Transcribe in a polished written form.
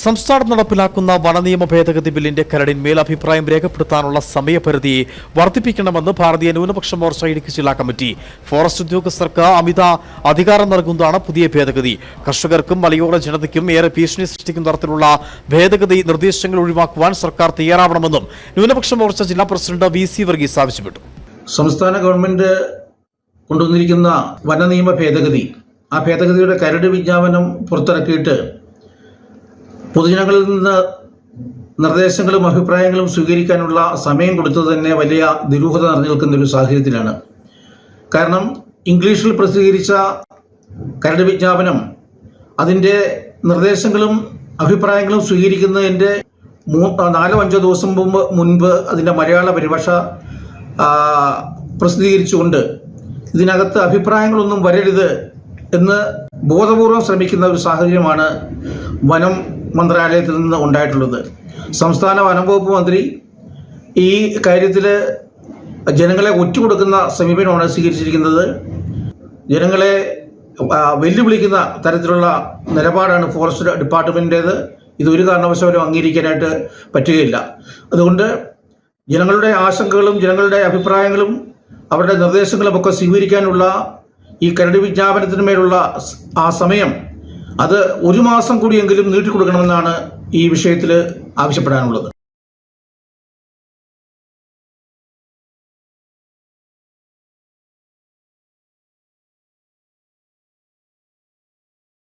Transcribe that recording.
സംസ്ഥാനം നടപ്പിലാക്കുന്ന വനനിയമ ഭേദഗതി ബില്ലിന്റെ കരടിൻ മേലഭിപ്രായം രേഖപ്പെടുത്താനുള്ള സമയപരിധി വർദ്ധിപ്പിക്കണമെന്ന് ഭാരതീയ ന്യൂനപക്ഷ മോർച്ച ഇടുക്കി ജില്ലാ കമ്മിറ്റി. ഫോറസ്റ്റ് ഉദ്യോഗസ്ഥർക്ക് അമിത അധികാരം നൽകുന്നതാണ് പുതിയ ഭേദഗതി. കർഷകർക്കും മലയോര ജനതയ്ക്കും ഏറെ ഭീഷണി സൃഷ്ടിക്കുന്ന തരത്തിലുള്ള ഭേദഗതി നിർദ്ദേശങ്ങൾ ഒഴിവാക്കുവാൻ സർക്കാർ തയ്യാറാവണമെന്നും ന്യൂനപക്ഷ മോർച്ച ജില്ലാ പ്രസിഡന്റ് വി.സി. വർഗീസ് ആവശ്യപ്പെട്ടു. സംസ്ഥാന ഗവൺമെന്റ് കൊണ്ടുവന്നിരിക്കുന്ന വനനിയമ ഭേദഗതി, ആ ഭേദഗതിയുടെ കരട് വിജ്ഞാപനം പുറത്തിറക്കിയിട്ട് പൊതുജനങ്ങളിൽ നിന്ന് നിർദ്ദേശങ്ങളും അഭിപ്രായങ്ങളും സ്വീകരിക്കാനുള്ള സമയം കൊടുത്തത് തന്നെ വലിയ ദുരൂഹത നിറഞ്ഞു നിൽക്കുന്ന ഒരു സാഹചര്യത്തിലാണ്. കാരണം ഇംഗ്ലീഷിൽ പ്രസിദ്ധീകരിച്ച കരട് വിജ്ഞാപനം അതിൻ്റെ നിർദ്ദേശങ്ങളും അഭിപ്രായങ്ങളും സ്വീകരിക്കുന്നതിൻ്റെ 4-5 ദിവസം മുൻപ് അതിൻ്റെ മലയാള പരിഭാഷ പ്രസിദ്ധീകരിച്ചുകൊണ്ട് ഇതിനകത്ത് അഭിപ്രായങ്ങളൊന്നും വരരുത് എന്ന് ബോധപൂർവം ശ്രമിക്കുന്ന ഒരു സാഹചര്യമാണ് വനം മന്ത്രാലയത്തിൽ നിന്ന് ഉണ്ടായിട്ടുള്ളത്. സംസ്ഥാന വനം വകുപ്പ് മന്ത്രി ഈ കാര്യത്തിൽ ജനങ്ങളെ ഒറ്റുകൊടുക്കുന്ന സമീപനമാണ് സ്വീകരിച്ചിരിക്കുന്നത്. ജനങ്ങളെ വെല്ലുവിളിക്കുന്ന തരത്തിലുള്ള നിലപാടാണ് ഫോറസ്റ്റ് ഡിപ്പാർട്ട്മെൻറ്റിൻ്റേത്. ഇതൊരു കാരണവശാലും അംഗീകരിക്കാനായിട്ട് പറ്റുകയില്ല. അതുകൊണ്ട് ജനങ്ങളുടെ ആശങ്കകളും ജനങ്ങളുടെ അഭിപ്രായങ്ങളും അവരുടെ നിർദ്ദേശങ്ങളും ഒക്കെ സ്വീകരിക്കാനുള്ള ഈ കരട് വിജ്ഞാപനത്തിന്മേലുള്ള ആ സമയം അത് 1 മാസം കൂടിയെങ്കിലും നീട്ടിക്കൊടുക്കണമെന്നാണ് ഈ വിഷയത്തിൽ ആവശ്യപ്പെടാനുള്ളത്.